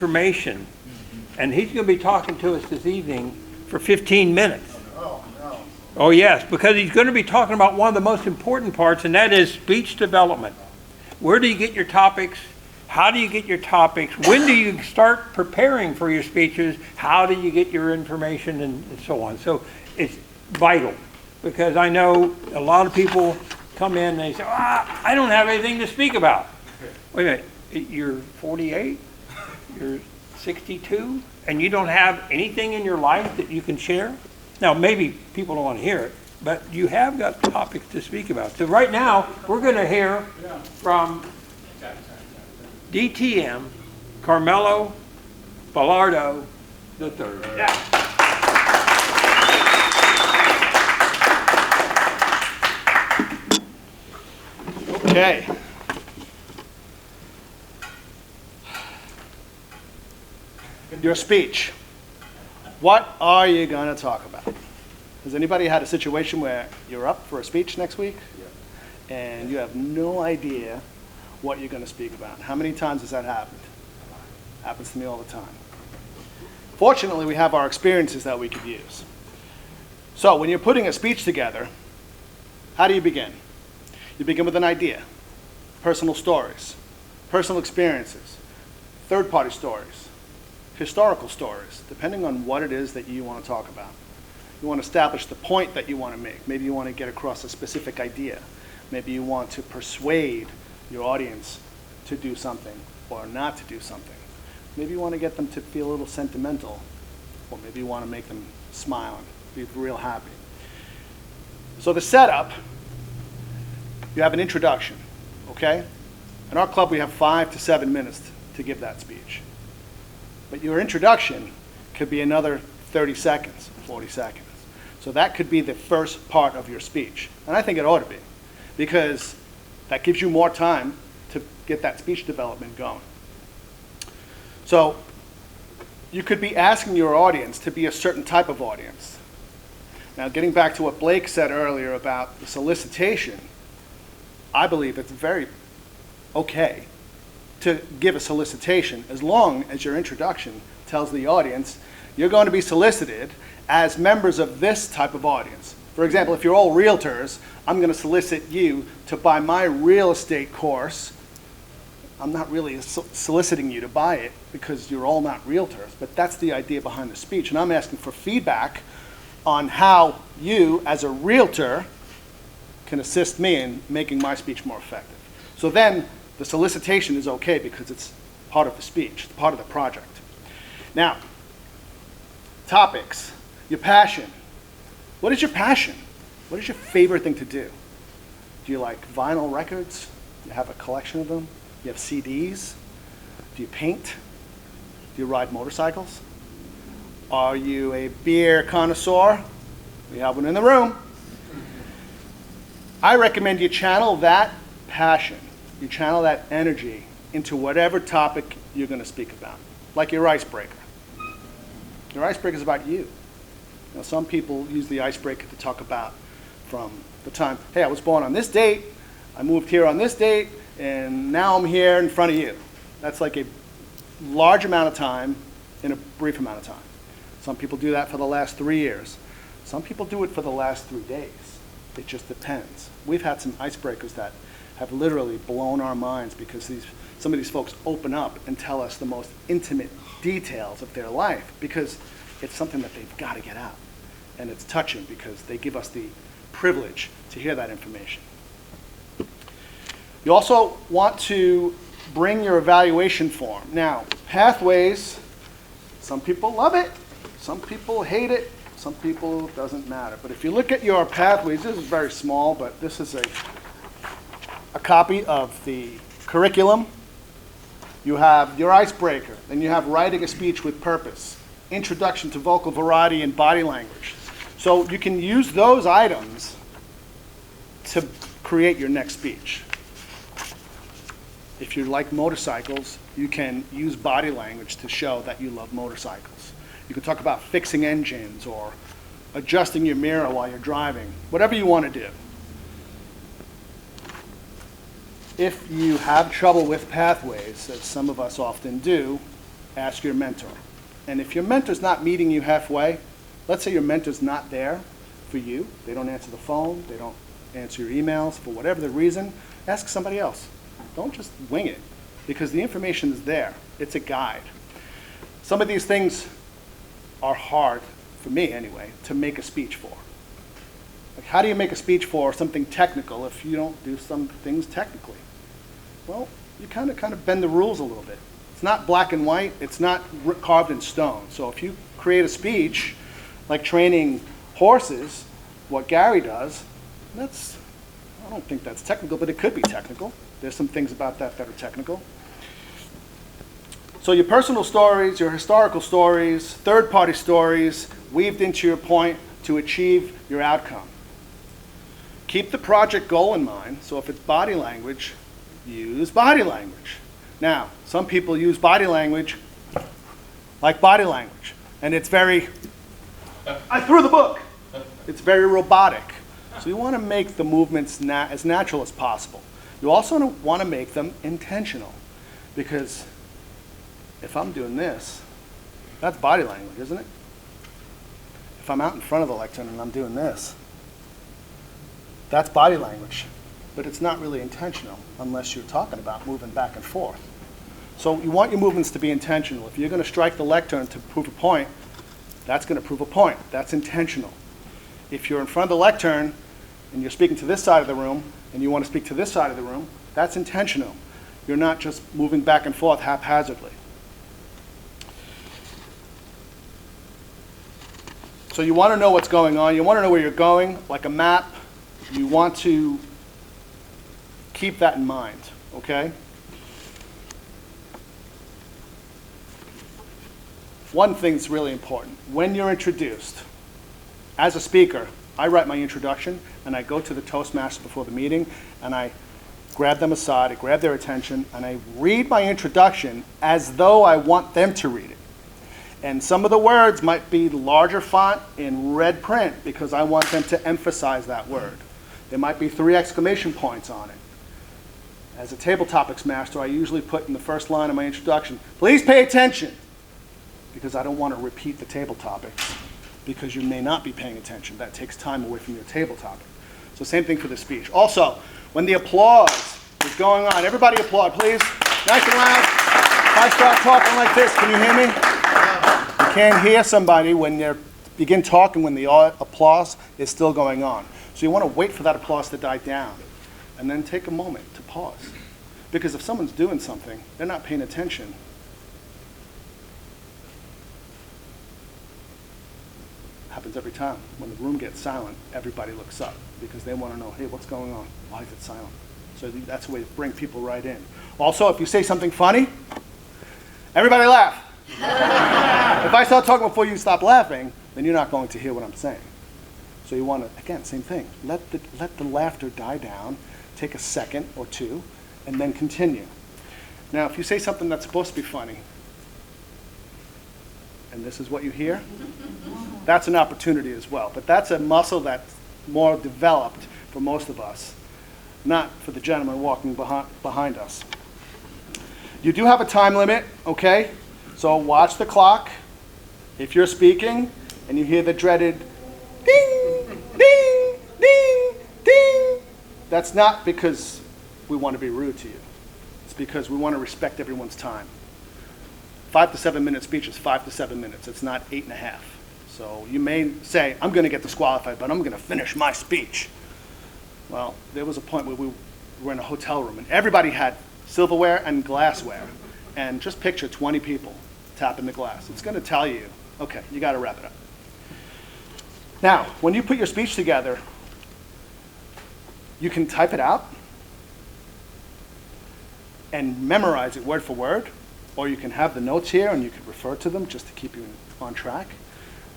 information, and he's going to be talking to us this evening for 15 minutes. Oh, no. Oh, yes, because he's going to be talking about one of the most important parts, and that is speech development. Where do you get your topics? How do you get your topics? When do you start preparing for your speeches? How do you get your information and so on? So it's vital, because I know a lot of people come in and they say, I don't have anything to speak about. Wait a minute, you're 48? You're 62? And you don't have anything in your life that you can share? Now, maybe people don't want to hear it, but you have got topics to speak about. So right now, we're going to hear from DTM, Carmelo Belardo III. Yeah. Okay. Your speech. What are you going to talk about? Has anybody had a situation where you're up for a speech next week? Yeah. And you have no idea what you're going to speak about? How many times has that happened? Happens to me all the time. Fortunately, we have our experiences that we could use. So when you're putting a speech together, how do you begin? You begin with an idea, personal stories, personal experiences, third-party stories, historical stories, depending on what it is that you want to talk about. You want to establish the point that you want to make. Maybe you want to get across a specific idea. Maybe you want to persuade your audience to do something or not to do something. Maybe you want to get them to feel a little sentimental, or maybe you want to make them smile and be real happy. So the setup, you have an introduction, okay? In our club, we have 5 to 7 minutes to give that speech. But your introduction could be another 30 seconds, 40 seconds. So that could be the first part of your speech. And I think it ought to be, because that gives you more time to get that speech development going. So you could be asking your audience to be a certain type of audience. Now, getting back to what Blake said earlier about the solicitation, I believe it's very okay to give a solicitation as long as your introduction tells the audience you're going to be solicited as members of this type of audience. For example, if you're all realtors, I'm going to solicit you to buy my real estate course. I'm not really soliciting you to buy it because you're all not realtors, but that's the idea behind the speech. And I'm asking for feedback on how you, as a realtor, can assist me in making my speech more effective. So then the solicitation is okay because it's part of the speech, it's part of the project. Now, topics, your passion. What is your passion? What is your favorite thing to do? Do you like vinyl records? Do you have a collection of them? Do you have CDs? Do you paint? Do you ride motorcycles? Are you a beer connoisseur? We have one in the room. I recommend you channel that passion, you channel that energy into whatever topic you're going to speak about, like your icebreaker. Your icebreaker is about you. Now, some people use the icebreaker to talk about from the time, hey, I was born on this date, I moved here on this date, and now I'm here in front of you. That's like a large amount of time in a brief amount of time. Some people do that for the last 3 years. Some people do it for the last 3 days. It just depends. We've had some icebreakers that have literally blown our minds because some of these folks open up and tell us the most intimate details of their life because it's something that they've got to get out. And it's touching because they give us the privilege to hear that information. You also want to bring your evaluation form. Now, pathways, some people love it, some people hate it, some people it doesn't matter. But if you look at your pathways, this is very small, but this is a copy of the curriculum. You have your icebreaker, then you have writing a speech with purpose, introduction to vocal variety and body language. So you can use those items to create your next speech. If you like motorcycles, you can use body language to show that you love motorcycles. You can talk about fixing engines or adjusting your mirror while you're driving, whatever you want to do. If you have trouble with pathways, as some of us often do, ask your mentor. And if your mentor's not meeting you halfway, let's say your mentor's not there for you, they don't answer the phone, they don't answer your emails, for whatever the reason, ask somebody else. Don't just wing it, because the information is there. It's a guide. Some of these things are hard, for me anyway, to make a speech for. Like, how do you make a speech for something technical if you don't do some things technically? Well, you kind of bend the rules a little bit. It's not black and white, it's not carved in stone. So if you create a speech, like training horses, what Gary does, I don't think that's technical, but it could be technical. There's some things about that that are technical. So your personal stories, your historical stories, third-party stories, weaved into your point to achieve your outcome. Keep the project goal in mind, so if it's body language, use body language. Now, some people use body language like body language, and it's very, I threw the book. It's very robotic. So you want to make the movements as natural as possible. You also want to make them intentional, because if I'm doing this, that's body language, isn't it? If I'm out in front of the lectern and I'm doing this, that's body language, but it's not really intentional unless you're talking about moving back and forth. So you want your movements to be intentional. If you're going to strike the lectern to prove a point, that's going to prove a point. That's intentional. If you're in front of the lectern and you're speaking to this side of the room and you want to speak to this side of the room, that's intentional. You're not just moving back and forth haphazardly. So you want to know what's going on. You want to know where you're going, like a map. You want to keep that in mind, okay? One thing that's really important, when you're introduced, as a speaker, I write my introduction and I go to the Toastmasters before the meeting and I grab them aside, I grab their attention, and I read my introduction as though I want them to read it. And some of the words might be larger font in red print because I want them to emphasize that word. There might be 3 exclamation points on it. As a table topics master, I usually put in the first line of my introduction, please pay attention, because I don't want to repeat the table topics, because you may not be paying attention. That takes time away from your table topic. So same thing for the speech. Also, when the applause is going on, everybody applaud, please. Nice and loud. If I start talking like this, can you hear me? You can't hear somebody when they begin talking when the applause is still going on. So you want to wait for that applause to die down and then take a moment to pause. Because if someone's doing something, they're not paying attention. Happens every time. When the room gets silent, everybody looks up because they want to know, hey, what's going on? Why is it silent? So that's a way to bring people right in. Also, if you say something funny, everybody laugh. If I start talking before you stop laughing, then you're not going to hear what I'm saying. So you want to, again, same thing. Let the laughter die down, take a second or two, and then continue. Now, if you say something that's supposed to be funny, and this is what you hear, that's an opportunity as well. But that's a muscle that's more developed for most of us, not for the gentleman walking behind us. You do have a time limit, okay? So watch the clock. If you're speaking and you hear the dreaded ding, ding, ding, ding, that's not because we want to be rude to you. It's because we want to respect everyone's time. 5 to 7 minute speech is 5 to 7 minutes. It's not 8.5. So you may say, I'm going to get disqualified, but I'm going to finish my speech. Well, there was a point where we were in a hotel room and everybody had silverware and glassware. And just picture 20 people tapping the glass. It's going to tell you, okay, you got to wrap it up. Now, when you put your speech together, you can type it out and memorize it word for word, or you can have the notes here and you can refer to them just to keep you on track.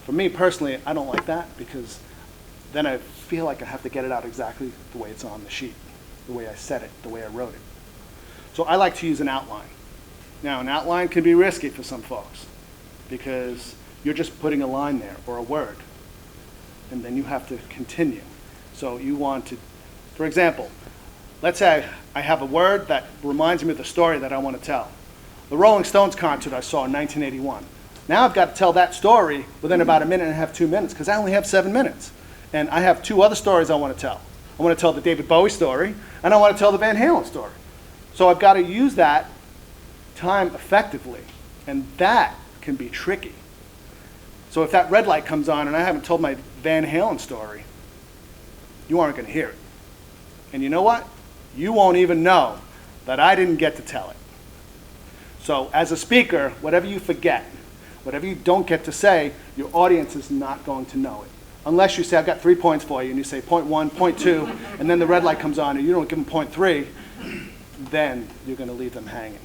For me personally, I don't like that because then I feel like I have to get it out exactly the way it's on the sheet, the way I said it, the way I wrote it. So I like to use an outline. Now, an outline can be risky for some folks because you're just putting a line there or a word, and then you have to continue. So you want to, for example, let's say I have a word that reminds me of the story that I want to tell. The Rolling Stones concert I saw in 1981. Now I've got to tell that story within about a minute and a half, 2 minutes, because I only have 7 minutes. And I have 2 other stories I want to tell. I want to tell the David Bowie story, and I want to tell the Van Halen story. So I've got to use that time effectively, and that can be tricky. So if that red light comes on and I haven't told my Van Halen story, you aren't going to hear it. And you know what? You won't even know that I didn't get to tell it. So as a speaker, whatever you forget, whatever you don't get to say, your audience is not going to know it. Unless you say, I've got 3 points for you, and you say point 1, point 2, and then the red light comes on and you don't give them point 3, then you're going to leave them hanging.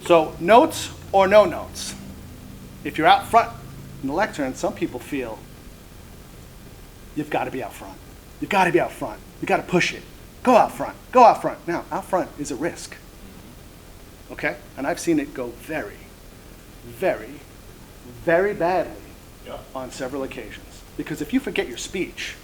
So notes or no notes. If you're out front in the lectern, some people feel you've got to be out front. You've got to be out front. You've got to push it. Go out front. Go out front. Now, out front is a risk. Okay? And I've seen it go very, very, very badly on several occasions. Because if you forget your speech,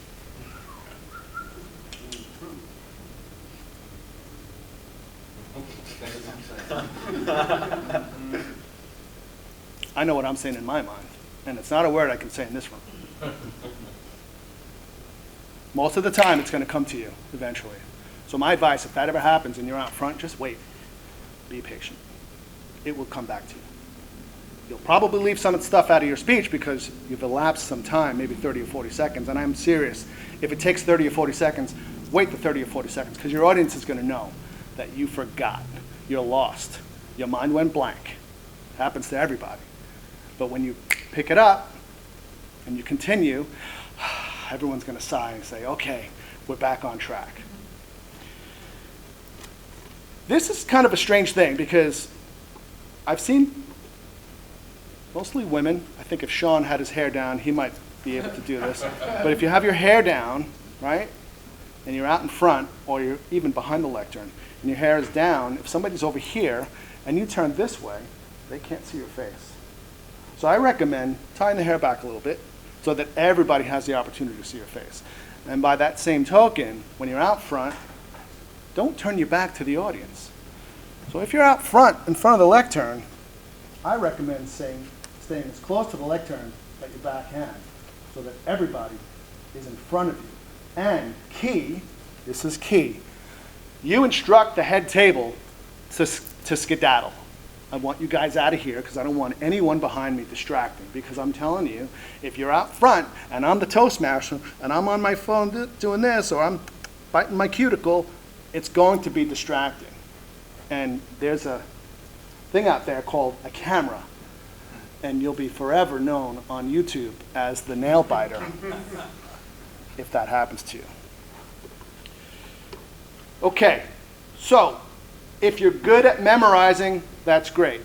I know what I'm saying in my mind, and it's not a word I can say in this room. Most of the time, it's going to come to you eventually. So my advice, if that ever happens and you're out front, just wait. Be patient. It will come back to you. You'll probably leave some stuff out of your speech because you've elapsed some time, maybe 30 or 40 seconds, and I'm serious. If it takes 30 or 40 seconds, wait the 30 or 40 seconds, because your audience is going to know that you forgot. You're lost. Your mind went blank. Happens to everybody. But when you pick it up and you continue, everyone's going to sigh and say, okay, we're back on track. This is kind of a strange thing because I've seen mostly women. I think if Sean had his hair down, he might be able to do this. But if you have your hair down, right, and you're out in front, or you're even behind the lectern, and your hair is down, if somebody's over here and you turn this way, they can't see your face. So I recommend tying the hair back a little bit so that everybody has the opportunity to see your face. And by that same token, when you're out front, don't turn your back to the audience. So if you're out front, in front of the lectern, I recommend staying as close to the lectern that your back can so that everybody is in front of you. And key, this is key, you instruct the head table to skedaddle. I want you guys out of here because I don't want anyone behind me distracting, because I'm telling you, if you're out front and I'm the Toastmaster and I'm on my phone doing this, or I'm biting my cuticle, it's going to be distracting. And there's a thing out there called a camera, and you'll be forever known on YouTube as the nail biter if that happens to you. Okay, so if you're good at memorizing, that's great.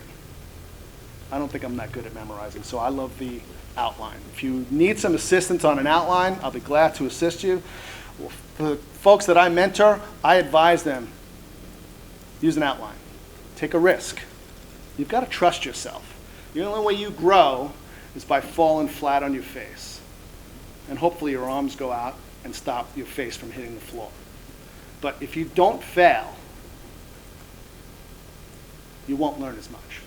I don't think I'm that good at memorizing, so I love the outline. If you need some assistance on an outline, I'll be glad to assist you. Well, for the folks that I mentor, I advise them, use an outline. Take a risk. You've got to trust yourself. The only way you grow is by falling flat on your face. And hopefully your arms go out and stop your face from hitting the floor. But if you don't fail, you won't learn as much.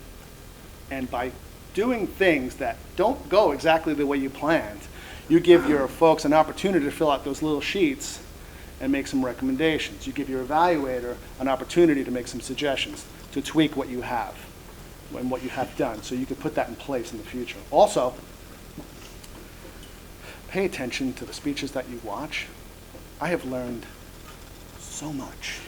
And by doing things that don't go exactly the way you planned, you give your folks an opportunity to fill out those little sheets and make some recommendations. You give your evaluator an opportunity to make some suggestions, to tweak what you have and what you have done, so you can put that in place in the future. Also, pay attention to the speeches that you watch. I have learned so much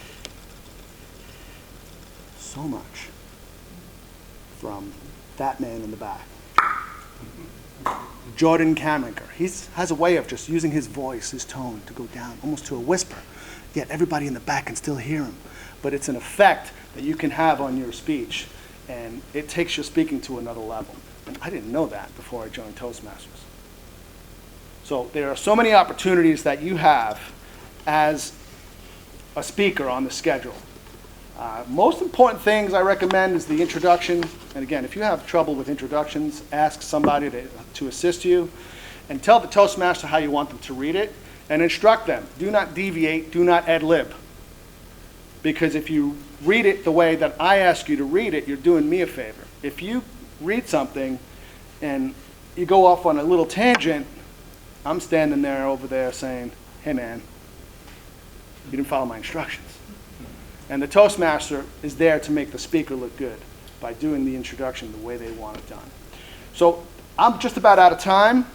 from that man in the back. Jordan Cameronker. He has a way of just using his voice, his tone, to go down almost to a whisper, yet everybody in the back can still hear him. But it's an effect that you can have on your speech, and it takes your speaking to another level. And I didn't know that before I joined Toastmasters. So there are so many opportunities that you have as a speaker on the schedule. Most important things I recommend is the introduction. And again, if you have trouble with introductions, ask somebody to assist you, and tell the Toastmaster how you want them to read it, and instruct them. Do not deviate, do not ad lib. Because if you read it the way that I ask you to read it, you're doing me a favor. If you read something and you go off on a little tangent, I'm standing there over there saying, hey man, you didn't follow my instructions. And the Toastmaster is there to make the speaker look good by doing the introduction the way they want it done. So I'm just about out of time.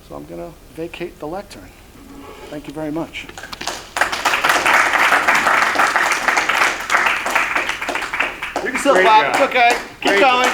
So I'm going to vacate the lectern. Thank you very much. You can still clap. It's okay. Keep going.